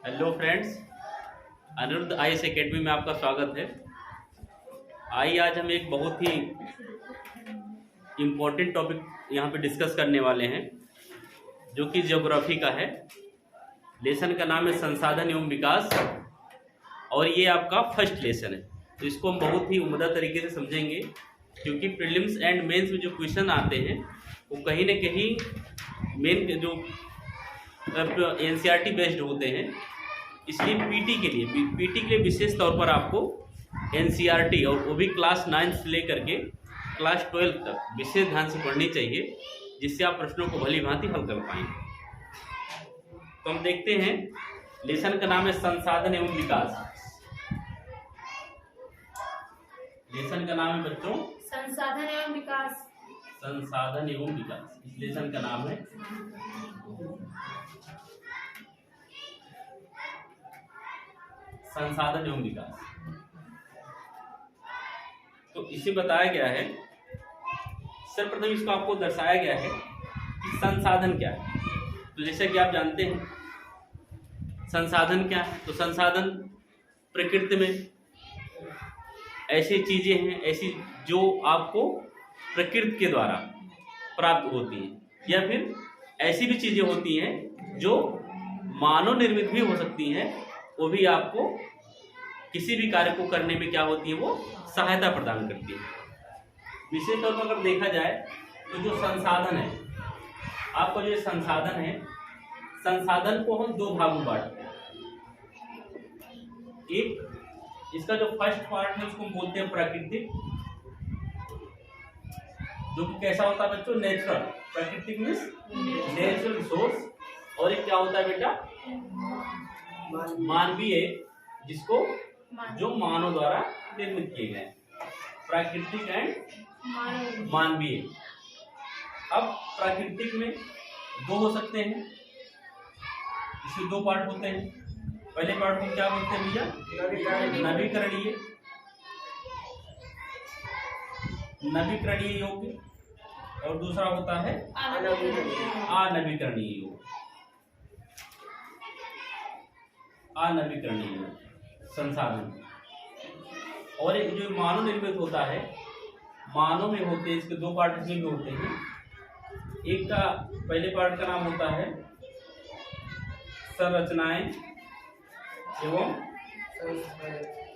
Hello friends, Aniruddh IAS academy में आपका स्वागत है। आइए आज हम एक बहुत ही इम्पोर्टेंट टॉपिक यहाँ पे डिस्कस करने वाले हैं, जो कि ज्योग्राफी का है। लेसन का नाम है संसाधन एवं विकास, और ये आपका फर्स्ट लेसन है। तो इसको हम बहुत ही उम्दा तरीके से समझेंगे, क्योंकि प्रीलिम्स एंड मेंस में जो क्वेश्चन आते हैं वो कहीं न कहीं मेन जो एनसीईआरटी बेस्ड होते हैं। इसलिए पीटी के लिए विशेष तौर पर आपको एनसीईआरटी, और वो भी क्लास 9 से लेकर के क्लास 12 तक विशेष ध्यान से पढ़नी चाहिए, जिससे आप प्रश्नों को भली भांति हल कर पाएंगे। तो हम देखते हैं, लेसन का नाम है संसाधन एवं विकास। लेसन का नाम है बच्चों संसाधन एवं विकास। संसाधन एवं विकास, इस लेसन का नाम है संसाधन एवं विकास। तो इसे बताया गया है, सर्वप्रथम इसको आपको दर्शाया गया है कि संसाधन क्या है। तो जैसे कि आप जानते हैं संसाधन क्या है, तो संसाधन प्रकृति में ऐसी चीजें हैं, ऐसी जो आपको प्रकृति के द्वारा प्राप्त होती हैं, या फिर ऐसी भी चीजें होती हैं जो मानव निर्मित भी हो सकती हैं, वो भी आपको किसी भी कार्य को करने में क्या होती है, वो सहायता प्रदान करती है। विशेष तौर पर अगर देखा जाए तो जो संसाधन है, आपका जो संसाधन है, संसाधन को हम दो भागों में बांटते हैं। एक, इसका जो फर्स्ट पार्ट है उसको हम बोलते हैं प्राकृतिक, जो कि कैसा होता है बच्चों, नेचुरल। प्राकृतिक मीन्स नेचुरल रिसोर्स। और एक क्या होता है बेटा, मानवीय, जिसको जो मानव द्वारा निर्मित किए गए। प्राकृतिक एंड मानवीय। अब प्राकृतिक में दो हो सकते हैं, इसमें दो पार्ट होते हैं। पहले पार्ट को क्या बोलते हैं भैया, नवीकरणीय। नवीकरणीय योग्य, और दूसरा होता है अनवीकरणीय योग्य। अनवीकरणीय संसाधन। और एक जो मानव निर्मित होता है, मानव में होते हैं, इसके दो पार्ट इसमें भी होते हैं। एक का पहले पार्ट का नाम होता है संरचनाएं एवं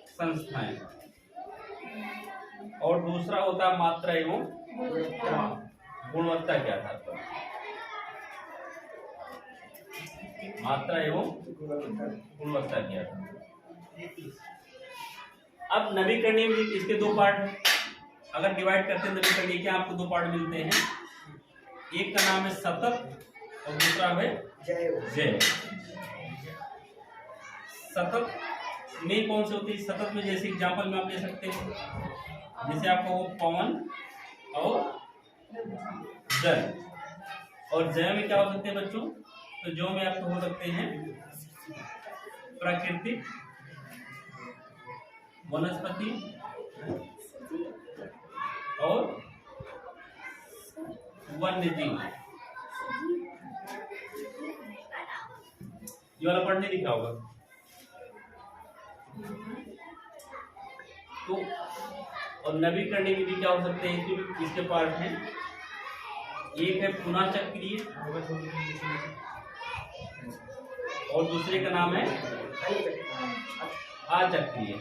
संस्थाएं, और दूसरा होता है मात्रा एवं गुणवत्ता। क्या था मात्रा एवं गुणवत्ता क्या था। अब नवीकरणीय में इसके दो पार्ट हैं। अगर डिवाइड करते हैं नवीकरणीय के, आपको दो पार्ट मिलते हैं। एक का नाम है सतत, और दूसरा है जैव। सतत में कौन से होते हैं, सतत में जैसे एग्जांपल में आप ले सकते हैं, जैसे आपको पवन और जल। और जैव में क्या हो सकते हैं बच्चों, तो जो में आपको हो सकते हैं प्राकृतिक, वनस्पति और वन्यजीव। ये वाला पढ़ने लिखा होगा। तो और नवीकरणीय में भी क्या हो सकते हैं, इसके पार्ट हैं। एक है पुनः चक्रीय, और दूसरे का नाम है अचक्रीय।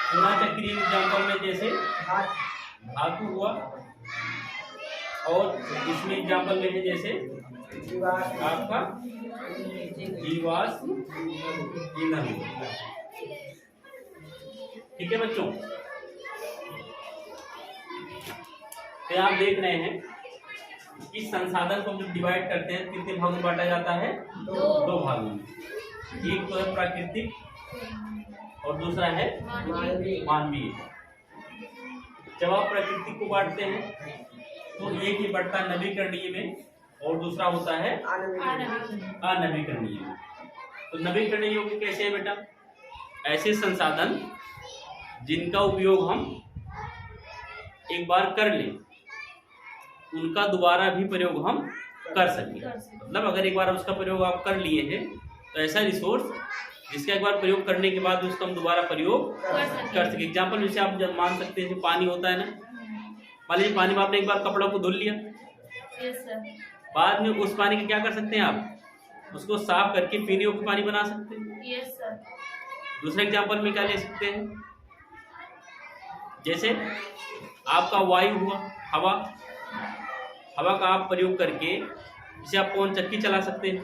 पुनः चक्रीय एग्जाम्पल में जैसे धातु हुआ, और इसमें एग्जाम्पल में है जैसे आपका जीवाश्म ईंधन। ठीक है बच्चों, तो आप देख रहे हैं इस संसाधन को हम जब डिवाइड करते हैं कितने भागों में बांटा जाता है, दो भागों में। एक तो है प्राकृतिक, और दूसरा है मानवीय। जब आप प्राकृतिक को बांटते हैं तो एक ही बढ़ता है नवीकरणीय में, और दूसरा होता है अनवीकरणीय में। तो नवीकरणीय योग्य कैसे है बेटा, ऐसे संसाधन जिनका उपयोग हम एक बार कर लें, उनका दोबारा भी प्रयोग हम कर सकें। मतलब अगर एक बार उसका प्रयोग आप कर लिए हैं तो ऐसा रिसोर्स जिसका एक बार प्रयोग करने के बाद उसका हम दोबारा प्रयोग कर सके। एग्जाम्पल जैसे आप जब मान सकते हैं जो पानी होता है ना, मान लीजिए पानी में आपने एक बार कपड़ों को धुल लिया, यस सर। बाद में उस पानी का क्या कर सकते हैं आप, उसको साफ करके पीने योग्य पानी बना सकते हैं। Yes sir. दूसरा एग्जाम्पल में क्या ले सकते हैं, जैसे आपका वायु हुआ हवा, हवा का आप प्रयोग करके जैसे आप पवन चक्की चला सकते हैं,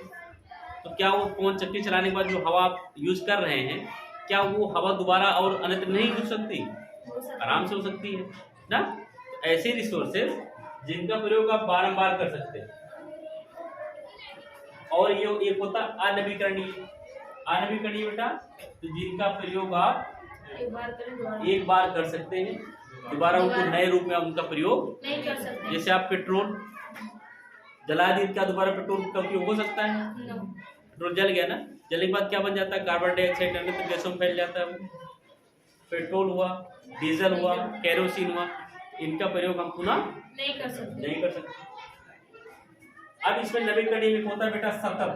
तो क्या वो पवन चक्की चलाने के बाद जो हवा आप यूज कर रहे हैं, क्या वो हवा दोबारा और अन्यत्र नहीं हो सकती? आराम से हो सकती है ना। तो ऐसे रिसोर्सेज जिनका प्रयोग आप बारंबार कर सकते हैं। और ये एक होता अनवीकरणीय। अनवीकरणीय बेटा, तो जिनका प्रयोग आप एक बार कर सकते हैं, दोबारा उनको नए रूप में आप उनका प्रयोग नहीं कर सकते। जैसे आप पेट्रोल जला दिए, क्या दोबारा पेट्रोल का उपयोग हो सकता है? पेट्रोल जल गया ना, जलने के बाद क्या बन जाता है? कार्बन डाइऑक्साइड अन्य गैसों में फैल जाता है। पेट्रोल हुआ, डीजल हुआ, केरोसिन हुआ, इनका प्रयोग हम पुनः नहीं कर सकते। नहीं कर सकते। अब इसमें नवीकरणीय में होता है बेटा सतत।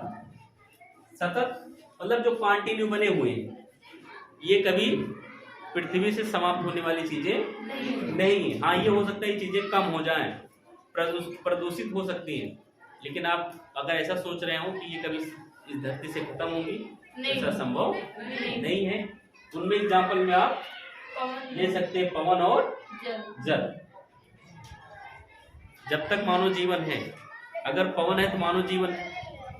सतत मतलब जो कंटिन्यू बने हुए हैं, ये कभी पृथ्वी से समाप्त होने वाली चीजें नहीं। हाँ, ये हो सकता है ये चीजें कम हो जाएं, प्रदूषित हो सकती हैं, लेकिन आप अगर ऐसा सोच रहे हो कि ये कभी इस धरती से खत्म होंगी, ऐसा संभव नहीं है। उनमें एग्जाम्पल में आप ले सकते हैं पवन और जल। जब तक मानव जीवन है, अगर पवन है तो मानव जीवन है,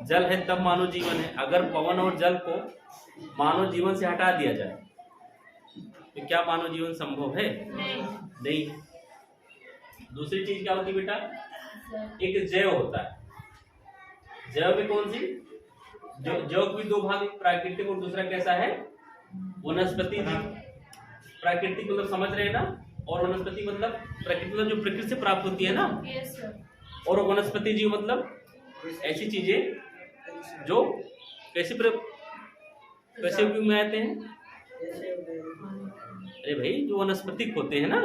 जल है तब मानव जीवन है। अगर पवन और जल को मानव जीवन से हटा दिया जाए तो क्या मानव जीवन संभव है? नहीं। दूसरी चीज क्या होती है बेटा, एक जैव होता है। जैव में कौन सी? जैव की दो भाग, प्राकृतिक और दूसरा कैसा है? वनस्पति जीव। प्राकृतिक मतलब समझ रहे हैं ना, और वनस्पति मतलब प्रकृति मतलब जो प्रकृति से प्राप्त होती है ना, और वनस्पति जीव मतलब ऐसी चीजें जो कैसे उपयोग में आते हैं? अरे भाई, जो वनस्पतिक होते हैं ना।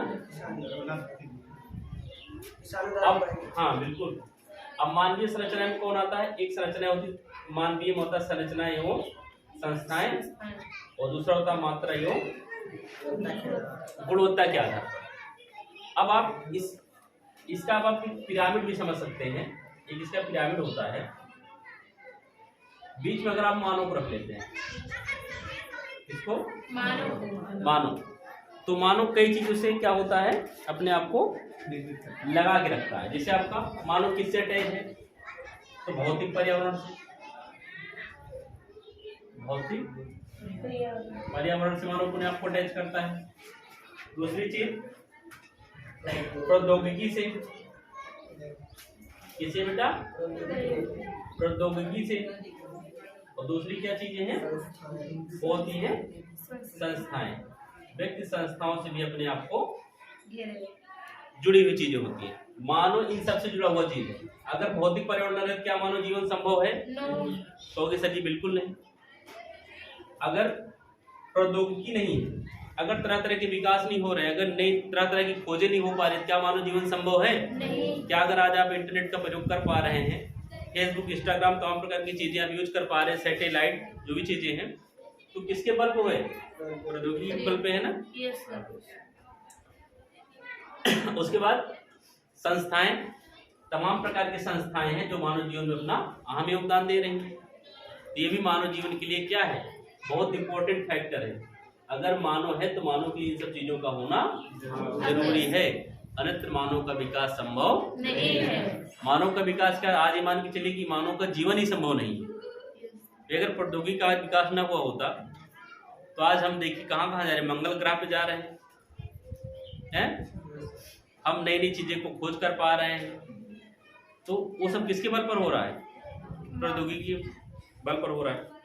अब हाँ बिल्कुल, अब मानवीय संरचना में कौन आता है? एक संरचना होती मानवीय में होता है संरचना एवं संस्थाएं, और दूसरा होता है मात्रा एवं गुणवत्ता के आधार पर। अब आप इसका आप पिरामिड भी समझ सकते हैं। एक इसका पिरामिड होता है, बीच में अगर आप मानव को रख लेते हैं, इसको मानव, तो मानव कई चीजों से क्या होता है, अपने आप को लगा के रखता है। जैसे आपका मानव किससे अटैच है? तो भौतिक पर्यावरण से, भौतिक पर्यावरण से मानव अपने आप को अटैच करता है। दूसरी चीज प्रौद्योगिकी से। किसे बेटा? प्रौद्योगिकी से। और दूसरी क्या चीजें हैं? होती है संस्थाएं। व्यक्ति संस्थाओं से भी अपने आप को जुड़ी हुई चीजें होती है। मानव इन सबसे जुड़ा हुआ चीज है। अगर भौतिक पर्यावरण है, क्या मानव जीवन संभव है? कहोगे सर जी बिल्कुल नहीं। अगर प्रौद्योगिकी नहीं है, अगर तरह तरह के विकास नहीं हो रहे, अगर नई तरह तरह की खोजें नहीं हो पा रही, क्या मानव जीवन संभव है? क्या अगर आज आप इंटरनेट का प्रयोग कर पा रहे हैं, फेसबुक, इंस्टाग्राम, तमाम प्रकार की चीजें आप यूज कर पा रहे हैं, सैटेलाइट जो भी चीजें हैं, तो किसके बल पे है? प्रौद्योगिकी के बल पे है ना। उसके बाद संस्थाएं, तमाम प्रकार की संस्थाएं हैं जो मानव जीवन में अपना अहम योगदान दे रही हैं। ये भी मानव जीवन के लिए क्या है? बहुत इंपॉर्टेंट फैक्टर है। अगर मानव है तो मानव के लिए इन सब चीजों का होना जरूरी है, अन्यत्र मानव का विकास संभव नहीं है। मानव का विकास क्या, आज ये मान के चलिए कि मानव का जीवन ही संभव नहीं है। अगर प्रौद्योगिकी का विकास न हुआ होता तो आज हम देखिए कहाँ कहाँ जा रहे हैं, मंगल ग्रह पे जा रहे हैं, हम नई नई चीजें को खोज कर पा रहे हैं। तो वो सब किसके बल पर हो रहा है? प्रौद्योगिकी के बल पर हो रहा है।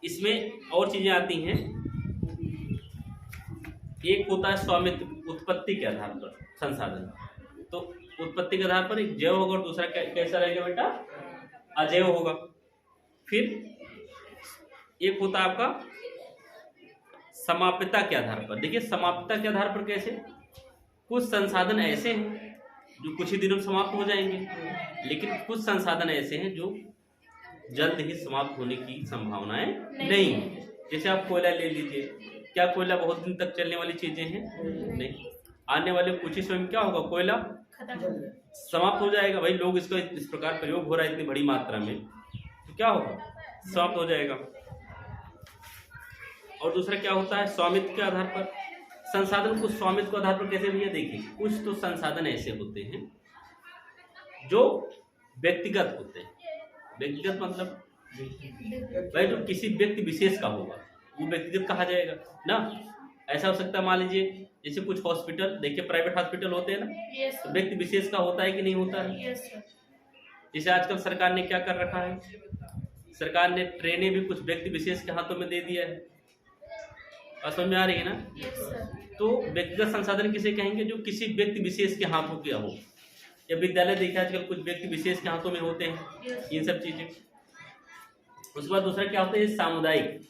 इसमें और चीजें आती हैं। एक होता है स्वामित्व, उत्पत्ति के आधार पर संसाधन। तो उत्पत्ति के आधार पर एक जैव होगा और दूसरा कैसा रहेगा बेटा? अजैव होगा। फिर एक होता है आपका समाप्यता के आधार पर। देखिए समाप्यता के आधार पर कैसे? कुछ संसाधन ऐसे हैं जो कुछ ही दिनों में समाप्त हो जाएंगे, लेकिन कुछ संसाधन ऐसे हैं जो जल्द ही समाप्त होने की संभावनाएं नहीं है। जैसे आप कोयला ले लीजिए, क्या कोयला बहुत दिन तक चलने वाली चीजें हैं? नहीं। आने वाले कुछ ही समय में क्या होगा, कोयला खत्म हो गया। समाप्त हो जाएगा। भाई लोग इसका इस प्रकार प्रयोग हो रहा है इतनी बड़ी मात्रा में, तो क्या होगा, समाप्त हो जाएगा। और दूसरा क्या होता है, स्वामित्व के आधार पर संसाधन को स्वामित्व के आधार पर कैसे भैया देखिए, कुछ तो संसाधन ऐसे होते हैं जो व्यक्तिगत होते हैं। व्यक्तिगत मतलब भाई जो किसी व्यक्ति विशेष का होगा वो व्यक्तिगत कहा जाएगा ना। ऐसा हो सकता है, मान लीजिए जैसे कुछ हॉस्पिटल देखिए, प्राइवेट हॉस्पिटल होते हैं ना, यस तो व्यक्ति विशेष का होता है कि नहीं होता है। Yes sir. जैसे आजकल सरकार ने क्या कर रखा है, सरकार ने ट्रेनें भी कुछ व्यक्ति विशेष के हाथों में दे दिया है। और समझ में आ रही है ना। Yes sir. तो व्यक्तिगत संसाधन किसे कहेंगे, जो किसी व्यक्ति विशेष के हाथों किया हो। या विद्यालय देखिए आजकल कुछ व्यक्ति विशेष के हाथों में होते हैं, इन सब चीजें। उसके बाद दूसरा क्या होता है, सामुदायिक।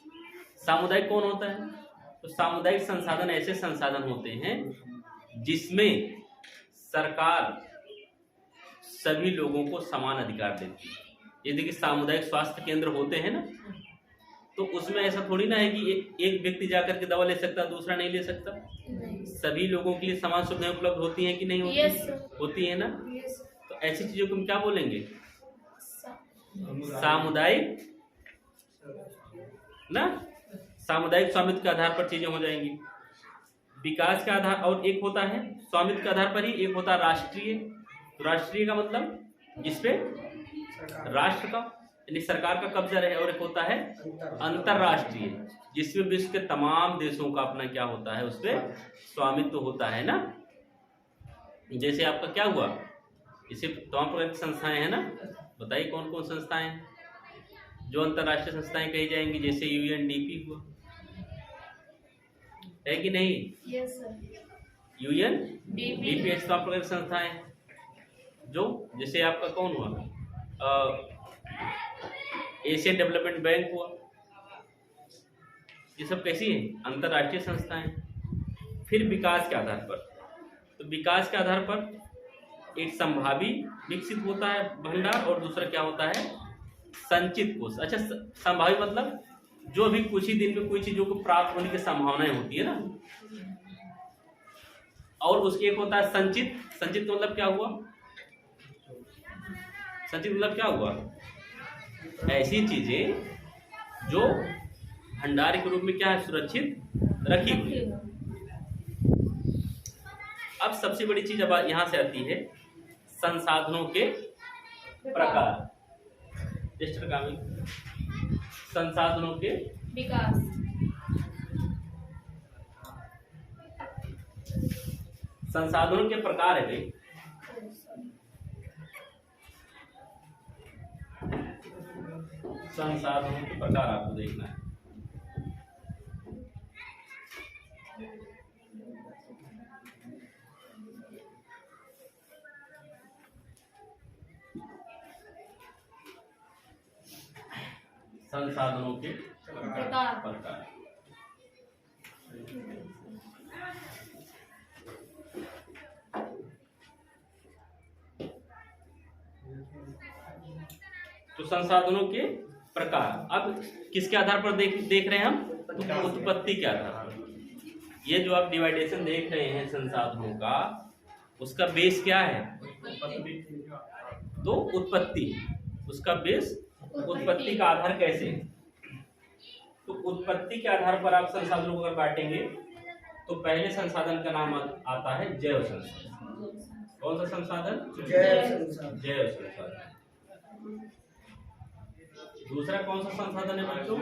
सामुदायिक कौन होता है, तो सामुदायिक संसाधन ऐसे संसाधन होते हैं जिसमें सरकार सभी लोगों को समान अधिकार देती है। ये देखिए सामुदायिक स्वास्थ्य केंद्र होते हैं ना, तो उसमें ऐसा थोड़ी ना है कि एक व्यक्ति जाकर के दवा ले सकता है, दूसरा नहीं ले सकता। सभी लोगों के लिए समान सुविधाएं उपलब्ध होती हैं कि नहीं होती? Yes, sir. होती है ना। यस तो ऐसी चीजों को हम क्या बोलेंगे, सर। सामुदायिक ना, सामुदायिक स्वामित्व के आधार पर चीजें हो जाएंगी। विकास के आधार, और एक होता है स्वामित्व के आधार पर ही, एक होता है राष्ट्रीय। तो राष्ट्रीय का मतलब जिसपे राष्ट्र का यानी सरकार का कब्जा रहे, और एक होता है अंतरराष्ट्रीय, जिसमें विश्व के तमाम देशों का अपना क्या होता है, उस पर स्वामित्व होता है ना। जैसे आपका क्या हुआ, इसे तमाम प्रकार की संस्थाएं हैं ना, बताइए कौन कौन संस्थाएं हैं जो अंतरराष्ट्रीय संस्थाएं कही जाएंगी। जैसे यूएनडीपी हुआ, है कि नहीं? Yes sir. यूएनडीपी तमाम प्रकार की संस्थाएं हैं जो, जैसे आपका कौन हुआ, एशियन डेवलपमेंट बैंक हुआ। ये सब कैसी है, अंतरराष्ट्रीय संस्थाएं। फिर विकास के आधार पर, तो विकास के आधार पर एक संभावी विकसित होता है भंडार, और दूसरा क्या होता है, संचित कोष। अच्छा, संभावी मतलब जो अभी कुछ ही दिन में कोई चीजों को प्राप्त होने की संभावनाएं होती है ना, और उसके एक होता है संचित। संचित मतलब क्या हुआ, संचित मतलब क्या हुआ, ऐसी चीजें जो भंडार के रूप में क्या है, सुरक्षित रखी हुई। अब सबसे बड़ी चीज अब यहां से आती है, संसाधनों के प्रकार। संसाधनों के विकास। संसाधनों के प्रकार है भाई। संसाधनों के प्रकार आपको देखना है। संसाधनों के प्रकार। तो संसाधनों के प्रकार अब किसके आधार पर देख रहे हैं हम, तो उत्पत्ति के आधार पर। ये जो आप डिवाइडेशन देख रहे हैं संसाधनों का, उसका बेस क्या है, तो उत्पत्ति। उसका बेस उत्पत्ति का आधार कैसे, तो उत्पत्ति के आधार पर आप संसाधनों को अगर बांटेंगे तो पहले संसाधन का नाम आता है जैव संसाधन। कौन सा संसाधन, जैव संसाधन। दूसरा कौन सा संसाधन है बच्चों,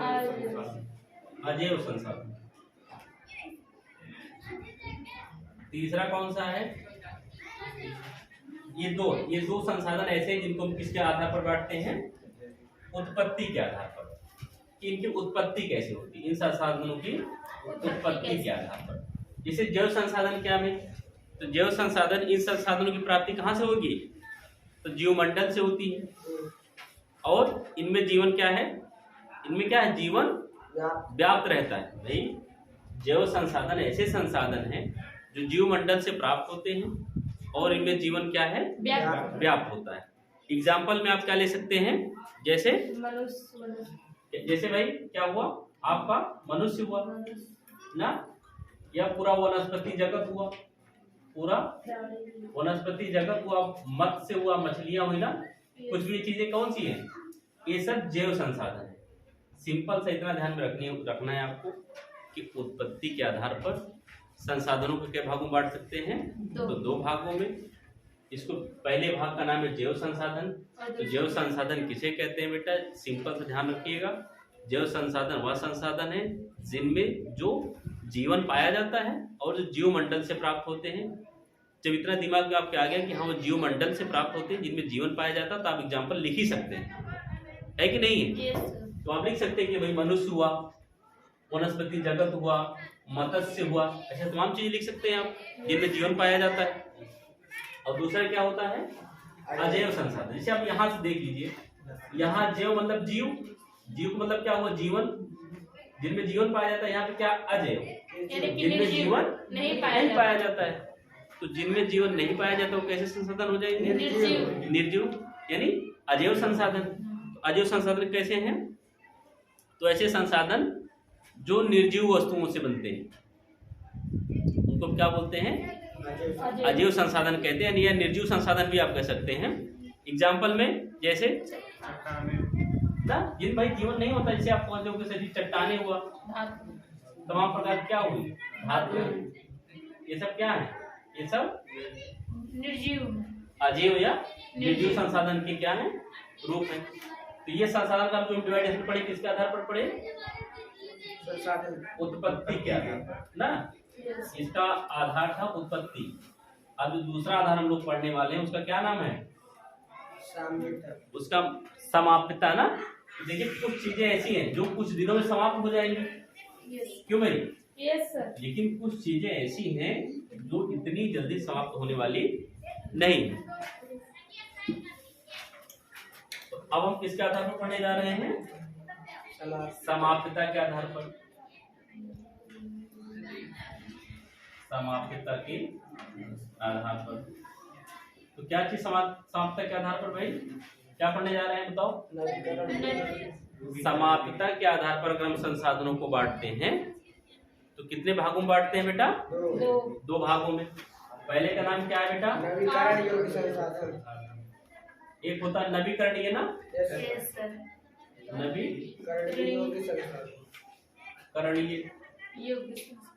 अजैव संसाधन। तीसरा कौन सा है, ये दो संसाधन ऐसे हैं जिनको हम किसके आधार पर बांटते हैं, उत्पत्ति के आधार पर, कि इनकी उत्पत्ति कैसे होती है, इन संसाधनों की उत्पत्ति के आधार पर। जैसे जैव संसाधन क्या है, तो जैव संसाधन, इन संसाधनों की प्राप्ति कहाँ से होगी, तो जीवमंडल से होती है। और इनमें जीवन क्या है, इनमें क्या है, जीवन व्याप्त रहता है। भाई जैव संसाधन ऐसे संसाधन हैं जो जीवमंडल से प्राप्त होते हैं और इनमें जीवन क्या है, व्याप्त होता है। एग्जाम्पल में आप क्या ले सकते हैं, जैसे मनुष्य जैसे भाई क्या हुआ, आपका मनुष्य हुआ ना, या पूरा वनस्पति जगत हुआ, पूरा वनस्पति जगत हुआ, मत्स्य हुआ, मछलियां हुई ना, कुछ भी चीजें कौन सी हैं, ये सब जैव संसाधन है। सिंपल सा इतना ध्यान में रखना है आपको कि उत्पत्ति के आधार पर संसाधनों को क्या भागों में बांट सकते हैं, तो दो भागों में। इसको पहले भाग का नाम है जैव संसाधन। तो जैव संसाधन किसे कहते हैं बेटा, सिंपल से ध्यान रखिएगा, जैव संसाधन वह संसाधन है जिनमें जो जीवन पाया जाता है और जो जीव मंडल से प्राप्त होते हैं। जब इतना दिमाग में आपके आ गया कि हाँ वो जीव मंडल से प्राप्त होते हैं जिनमें जीवन पाया जाता है, तो आप एग्जाम्पल लिख ही सकते हैं, है कि नहीं है। तो आप लिख सकते हैं कि भाई मनुष्य हुआ, वनस्पति जगत हुआ, मत्स्य हुआ, ऐसे तमाम चीजें लिख सकते हैं आप जिनमें जीवन पाया जाता है। और दूसरा क्या होता है, अजैव संसाधन। जैसे आप यहाँ से देख लीजिए, यहाँ जैव मतलब जीव, जीव का मतलब क्या हुआ, जीवन, जिनमें जीवन पाया जाता है। यहाँ पे क्या, अजैव, जिनमें जीवन नहीं पाया जाता है। तो जिनमें जीवन नहीं पाया जाता वो कैसे संसाधन हो जाएंगे, निर्जीव यानी अजैव संसाधन। तो अजैव संसाधन कैसे हैं, तो ऐसे संसाधन जो निर्जीव वस्तुओं से बनते हैं उनको क्या बोलते हैं, अजैव संसाधन कहते हैं, या निर्जीव संसाधन भी आप कह सकते हैं। एग्जाम्पल में जैसे ना, जिन भाई जीवन नहीं होता, जैसे आप कहते हो कि सर चट्टाने हुआ, तमाम प्रकार क्या हुई, धातु, ये सब क्या है, ये सब निर्जीव अजैव या निर्जीव संसाधन के क्या है, रूप है। तो ये संसाधन का जो डिवाइडेशन पड़े किसके आधार पर पड़े, उत्पत्ति के आधार पर ना, इसका आधार था उत्पत्ति। अब जो दूसरा आधार हम लोग पढ़ने वाले हैं उसका क्या नाम है, उसका समाप्यता ना। देखिए कुछ चीजें ऐसी हैं जो कुछ दिनों में समाप्त हो जाएंगी, क्यों भाई, लेकिन कुछ चीजें ऐसी हैं जो इतनी जल्दी समाप्त होने वाली नहीं। तो अब हम किसके आधार पर पढ़ने जा रहे हैं, समाप्यता के आधार पर, समाप्यता के आधार पर। तो क्या चीज समाप्यता के आधार पर भाई क्या पढ़ने जा रहे हैं, बताओ। समाप्यता के आधार पर अगर हम संसाधनों को बांटते हैं तो कितने भागों में बांटते हैं बेटा, दो भागों में। पहले का नाम क्या है बेटा, नवीकरण योग्य संसाधन। एक होता है नवीकरणीय ना, नवीकरणीय योग्य संसाधन, करणीय,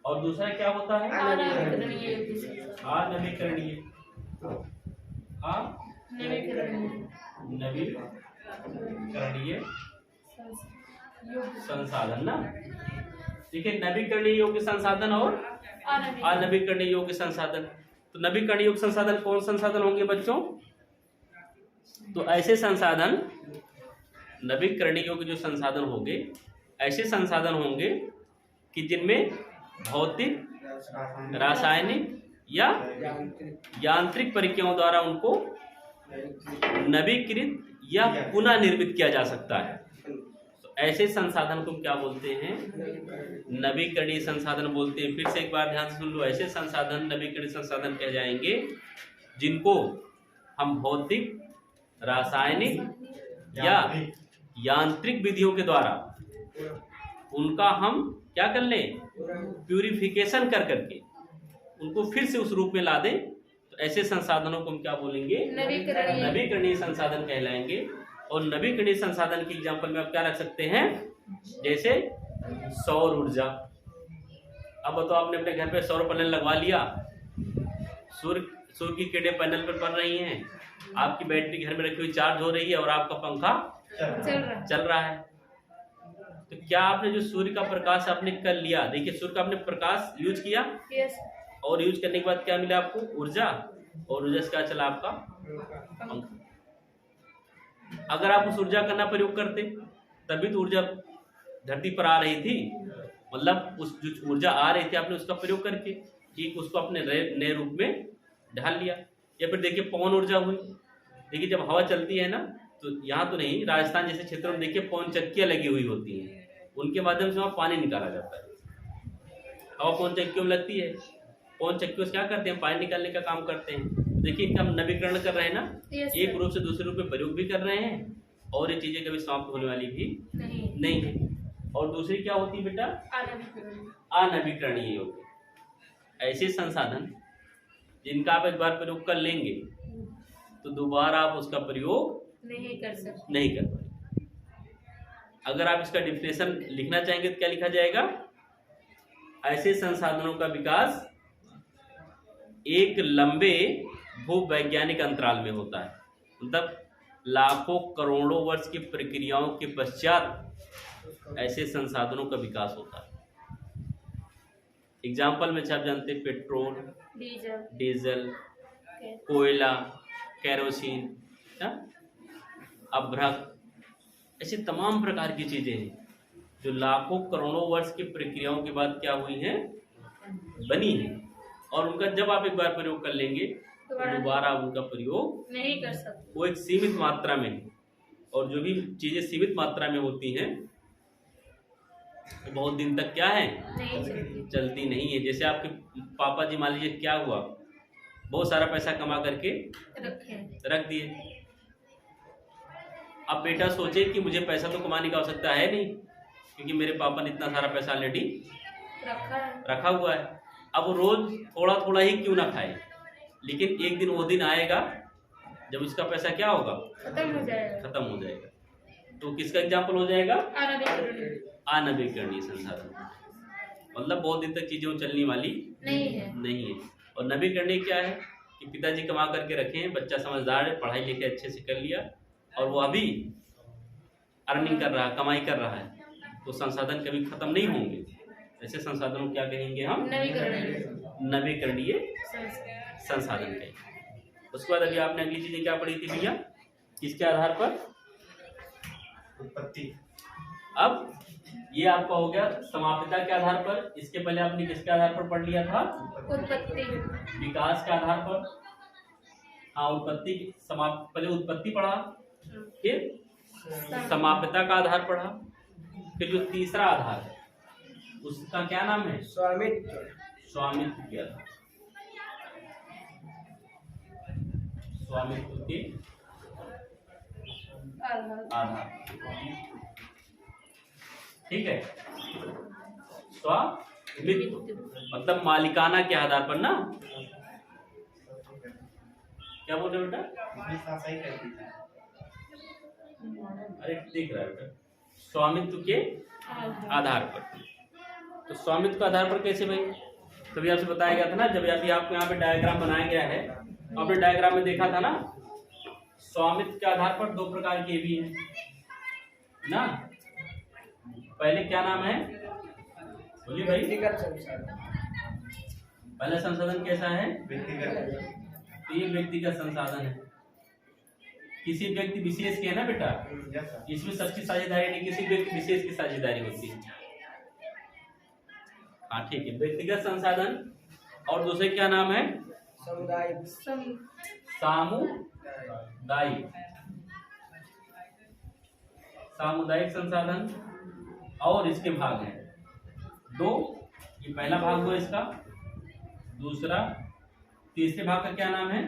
और दूसरा क्या होता है, अनवीकरणीय, नवीकरणीय संसाधन ना। ठीक है, नवीकरणीय योग्य संसाधन और अनवीकरणीय योग्य संसाधन। तो नवीकरणीय योग्य संसाधन कौन संसाधन होंगे बच्चों, तो ऐसे संसाधन, नवीकरणीय योग्य जो संसाधन होंगे ऐसे संसाधन होंगे कि जिनमें भौतिक, रासायनिक या यांत्रिक प्रक्रियाओं द्वारा उनको नवीकृत या पुनः निर्मित किया जा सकता है। तो ऐसे संसाधन को क्या बोलते हैं, नवीकरणीय संसाधन बोलते हैं। फिर से एक बार ध्यान से सुन लो, ऐसे संसाधन नवीकरणीय संसाधन कह जाएंगे जिनको हम भौतिक, रासायनिक या यांत्रिक विधियों के द्वारा उनका हम क्या कर लें, प्यूरिफिकेशन कर करके उनको फिर से उस रूप में ला दें। तो ऐसे संसाधनों को हम क्या बोलेंगे, नवीकरणीय संसाधन कहलाएंगे। और नवीकरणीय संसाधन के एग्जांपल में आप क्या रख सकते हैं, जैसे सौर ऊर्जा। अब तो आपने अपने घर पे सौर पैनल लगवा लिया, सूर्य की किरणें पैनल पर पड़ रही हैं, आपकी बैटरी घर में रखी हुई चार्ज हो रही है और आपका पंखा चल रहा है। तो क्या आपने जो सूर्य का प्रकाश आपने कर लिया, देखिए सूर्य का आपने प्रकाश यूज किया, और यूज करने के बाद क्या मिला आपको, ऊर्जा, और ऊर्जा से क्या चला आपका पंखा। अगर आप उस ऊर्जा का ना प्रयोग करते तभी तो ऊर्जा धरती पर आ रही थी, मतलब उस जो ऊर्जा आ रही थी आपने उसका प्रयोग करके ठीक उसको अपने नए रूप में ढाल लिया। या फिर देखिए पवन ऊर्जा हुई, देखिए जब हवा चलती है ना, तो यहाँ तो नहीं, राजस्थान जैसे क्षेत्रों में देखिए पवन चक्कियाँ लगी हुई होती हैं, उनके माध्यम से वहाँ पानी निकाला जाता है। हवा पवन चक्कियों में लगती है, पवन चक्कियों से क्या करते हैं, पानी निकालने का काम करते हैं। देखिए कि हम नवीकरण कर रहे हैं ना, Yes, एक sir. रूप से दूसरे रूप में प्रयोग भी कर रहे हैं और ये चीजें कभी समाप्त होने वाली भी नहीं नहीं है। और दूसरी क्या होती है बेटा, अनवीकरण अनवीकरणीय योग्य। ऐसे संसाधन जिनका आप एक बार प्रयोग कर लेंगे तो दोबारा आप उसका प्रयोग नहीं कर सकते। नहीं कर पाएंगे। अगर आप इसका डिफिनेशन लिखना चाहेंगे तो क्या लिखा जाएगा, ऐसे संसाधनों का विकास एक लंबे भूवैज्ञानिक अंतराल में होता है, मतलब लाखों करोड़ों वर्ष की प्रक्रियाओं के पश्चात ऐसे संसाधनों का विकास होता है। एग्जाम्पल में आप जानते हैं पेट्रोल, डीजल, कोयला, केरोसिन, अभ्रक, ऐसी तमाम प्रकार की चीजें हैं जो लाखों करोड़ों वर्ष की प्रक्रियाओं के बाद क्या हुई हैं, बनी हैं, और उनका जब आप एक बार प्रयोग कर लेंगे तो दोबारा उनका प्रयोग नहीं कर सकते। वो एक सीमित मात्रा में है। और जो भी चीजें सीमित मात्रा में होती हैं वो बहुत दिन तक क्या है, नहीं चलती। चलती नहीं है। जैसे आपके पापा जी मान लीजिए क्या हुआ, बहुत सारा पैसा कमा करके रखे रख दिए। अब बेटा सोचे कि मुझे पैसा तो कमाने की आवश्यकता है नहीं, क्योंकि मेरे पापा ने इतना सारा पैसा ऑलरेडी रखा है। रखा हुआ है। अब वो रोज थोड़ा थोड़ा ही क्यों ना खाए, लेकिन एक दिन वो दिन आएगा जब उसका पैसा क्या होगा, खत्म हो जाएगा। खत्म हो जाएगा। तो किसका एग्जाम्पल हो जाएगा, अनवीकरण अनवीकरणीय संसाधन। मतलब बहुत दिन तक चीजें चलने वाली नहीं है। नहीं है। और नवीकरणीय क्या है कि पिताजी कमा करके रखे हैं, बच्चा समझदार है, पढ़ाई लिखाई अच्छे से कर लिया और वो अभी अर्निंग कर रहा है, कमाई कर रहा है, तो संसाधन कभी खत्म नहीं होंगे। ऐसे संसाधनों क्या कहेंगे हम, नवीकरणीय संसाधन कहेंगे। उसके बाद अभी आपने अगली चीजें क्या पढ़ी थी भैया, किसके आधार पर, उत्पत्ति। अब ये आपका हो गया समापिता के आधार पर। इसके पहले आपने किसके आधार पर पढ़ लिया था, उत्पत्ति, विकास के आधार पर। हाँ, उत्पत्ति पहले उत्पत्ति पढ़ा, फिर समापिता का आधार पढ़ा, फिर जो तीसरा आधार है उसका क्या नाम है, स्वामित्व। स्वामित्व के आधार, स्वामित्व के आधार। ठीक है, स्वामित्व मतलब मालिकाना के आधार पर ना। क्या बोल रहे हो बेटा, अरे देख रहा है बेटा, स्वामित्व के आधार पर। तो स्वामित्व के आधार पर कैसे भाई, तभी आपसे बताया गया था ना, जब अभी आपको यहाँ पे डायग्राम बनाया गया है, आपने डायग्राम में देखा था ना, स्वामित्व के आधार पर दो प्रकार के भी हैं ना। पहले क्या नाम है, बोलिए भाई, व्यक्तिगत संसाधन। पहला संसाधन कैसा है, व्यक्तिगत। तो ये व्यक्तिगत संसाधन है, किसी व्यक्ति विशेष के है ना बेटा, इसमें सबकी साझेदारी नहीं, किसी व्यक्ति विशेष की साझेदारी होती है। हाँ ठीक है, व्यक्तिगत संसाधन। और दूसरे क्या नाम है, सामुदायिक। सामुदायिक संसाधन। और इसके भाग हैं दो, ये पहला भाग हुआ इसका, दूसरा, तीसरे भाग का क्या नाम है,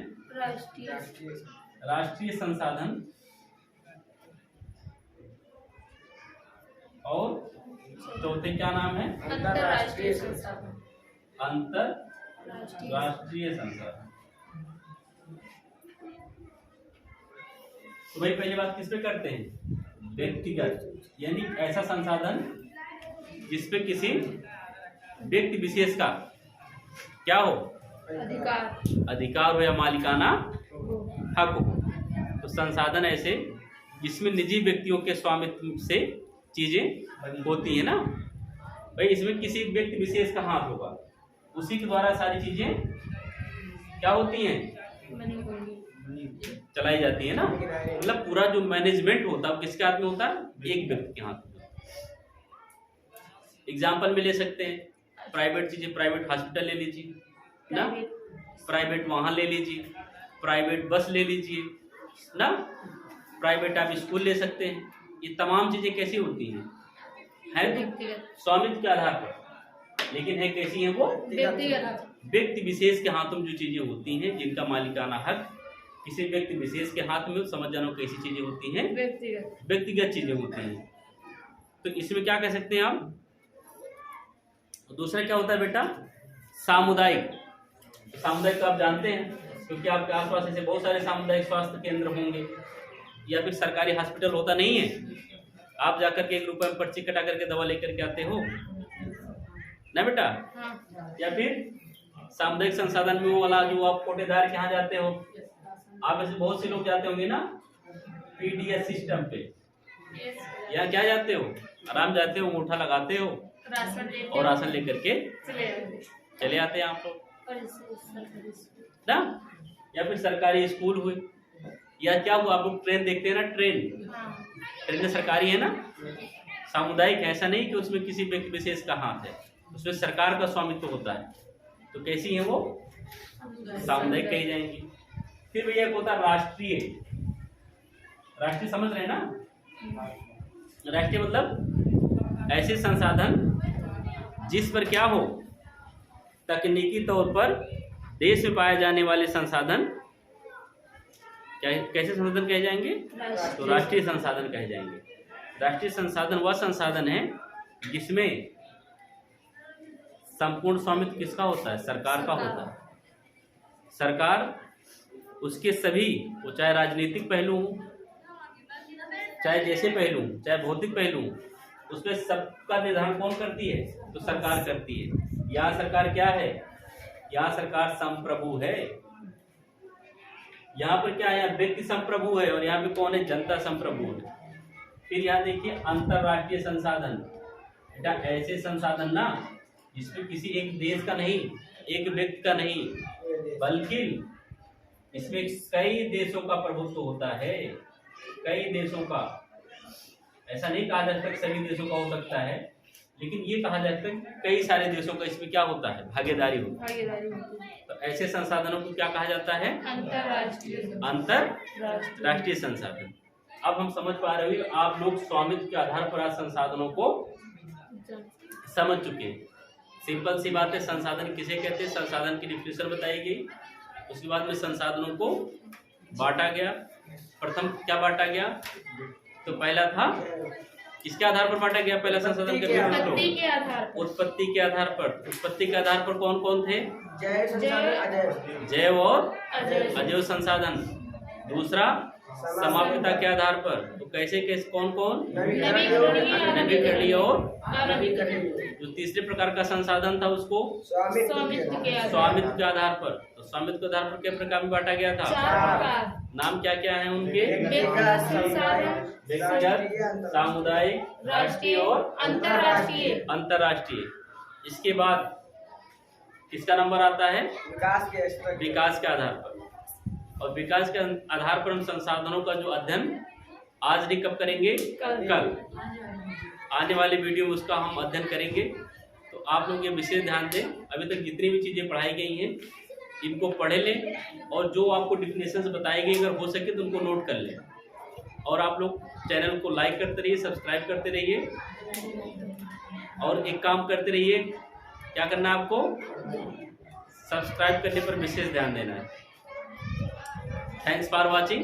राष्ट्रीय संसाधन। और चौथे क्या नाम है, अंतरराष्ट्रीय संसाधन। अंतरराष्ट्रीय संसाधन। तो भाई पहली बात किस पे करते हैं, व्यक्तिगत, यानी ऐसा संसाधन जिसपे किसी व्यक्ति विशेष का क्या हो, अधिकार हो या मालिकाना हक हो। तो संसाधन ऐसे जिसमें निजी व्यक्तियों के स्वामित्व से चीजें होती है ना भाई, इसमें किसी व्यक्ति विशेष का हाथ होगा, उसी के द्वारा सारी चीजें क्या होती हैं, चलाई जाती है ना। मतलब पूरा जो मैनेजमेंट होता है वो किसके हाथ में होता है, एक व्यक्ति के हाथ में। एग्जाम्पल में ले सकते हैं, प्राइवेट चीजें, प्राइवेट हॉस्पिटल ले लीजिए ना, प्राइवेट वाहन ले लीजिए, प्राइवेट बस ले लीजिए ना, प्राइवेट आप स्कूल ले सकते हैं। ये तमाम चीजें कैसी होती हैं, है तो स्वामित्व के आधार पर, लेकिन है कैसी हैं वो, व्यक्ति विशेष के हाथों में जो चीजें होती हैं जिनका मालिकाना हक किसी व्यक्ति विशेष के हाथ में, समझ जानो कैसी चीजें होती हैं, व्यक्तिगत चीजें होती हैं। तो इसमें क्या कह सकते हैं आप? दूसरा क्या होता है बेटा? सामुदायिक। सामुदायिक तो आप जानते हैं क्योंकि आपके आसपास ऐसे बहुत सारे सामुदायिक स्वास्थ्य केंद्र होंगे या फिर सरकारी हॉस्पिटल होता नहीं है, आप जाकर के 1 रुपए में पर्ची कटा करके दवा लेकर के आते हो ना बेटा? या फिर सामुदायिक संसाधन में वो वाला जो आप कोटेदार के यहाँ जाते हो, आप ऐसे बहुत से लोग जाते होंगे ना पीडीएस सिस्टम पे, यहाँ क्या जाते हो? आराम जाते हो, अंगूठा लगाते हो और राशन लेकर के चले आते हैं आप लोग ना। या फिर सरकारी स्कूल हुए या क्या हुआ, आप लोग ट्रेन देखते हैं ना, ट्रेन सरकारी है ना, सामुदायिक है। ऐसा नहीं कि उसमें किसी व्यक्ति विशेष का हाथ है, उसमें सरकार का स्वामित्व होता है। तो कैसी है वो? सामुदायिक कही जाएंगी। फिर भैया एक होता है राष्ट्रीय। राष्ट्रीय समझ रहे हैं ना? राष्ट्रीय मतलब ऐसे संसाधन जिस पर क्या हो, तकनीकी तौर पर देश में पाए जाने वाले संसाधन क्या, कैसे संसाधन कहे जाएंगे? तो राष्ट्रीय संसाधन कहे जाएंगे। राष्ट्रीय संसाधन वह संसाधन है जिसमें संपूर्ण स्वामित्व किसका होता है? सरकार का होता है। सरकार उसके सभी, वो चाहे राजनीतिक पहलू हो, चाहे जैसे पहलू, चाहे भौतिक पहलू, उसमें सबका निर्धारण कौन करती है? तो सरकार करती है। यहाँ सरकार क्या है? यहाँ सरकार संप्रभु है। यहाँ पर क्या है? यहाँ व्यक्ति संप्रभु है और यहाँ पे कौन है? जनता संप्रभु है। फिर यहाँ देखिए अंतरराष्ट्रीय संसाधन। बेटा ऐसे संसाधन ना जिसमें किसी एक देश का नहीं, एक व्यक्ति का नहीं, बल्कि इसमें कई देशों का प्रभुत्व होता है, कई देशों का। ऐसा नहीं कहा जा सकता सभी देशों का हो सकता है, लेकिन ये कहा जा सकता है कई सारे देशों का इसमें क्या होता है? भागीदारी होती है। तो ऐसे संसाधनों को क्या कहा जाता है? अंतरराष्ट्रीय संसाधन। अब हम समझ पा रहे हैं, आप लोग स्वामित्व के आधार पर आज संसाधनों को समझ चुके हैं। सिंपल सी बात है, संसाधन किसे कहते हैं? संसाधन की डिफिनेशन बताई गई। उसके बाद में संसाधनों को बांटा गया। प्रथम क्या बांटा गया? तो पहला था किसके आधार पर बांटा गया? पहला संसाधन के उत्पत्ति के आधार पर। उत्पत्ति के आधार पर। उत्पत्ति के आधार पर कौन कौन थे? जैव और अजैव संसाधन। दूसरा समाप्यता के आधार पर। तो कैसे कैसे कौन कौन? नवीकरणीय और जो तीसरे प्रकार का संसाधन था उसको स्वामित्व के आधार पर। तो स्वामित्व के आधार पर कितने प्रकार में बांटा गया था? नाम क्या क्या है उनके? व्यक्तिगत, सामुदायिक, राष्ट्रीय और अंतरराष्ट्रीय। इसके बाद किसका नंबर आता है? विकास के आधार पर। और विकास के आधार पर हम संसाधनों का जो अध्ययन आज नहीं कब करेंगे? कल आने वाले वीडियो में उसका हम अध्ययन करेंगे। तो आप लोग ये विशेष ध्यान दें, अभी तक जितनी भी चीजें पढ़ाई गई हैं इनको पढ़ लें और जो आपको डिफिनेशंस बताई गई अगर हो सके तो उनको नोट कर लें। और आप लोग चैनल को लाइक करते रहिए, सब्सक्राइब करते रहिए और एक काम करते रहिए। क्या करना है आपको? सब्सक्राइब करने पर विशेष ध्यान देना है। Thanks for watching.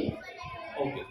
ओके।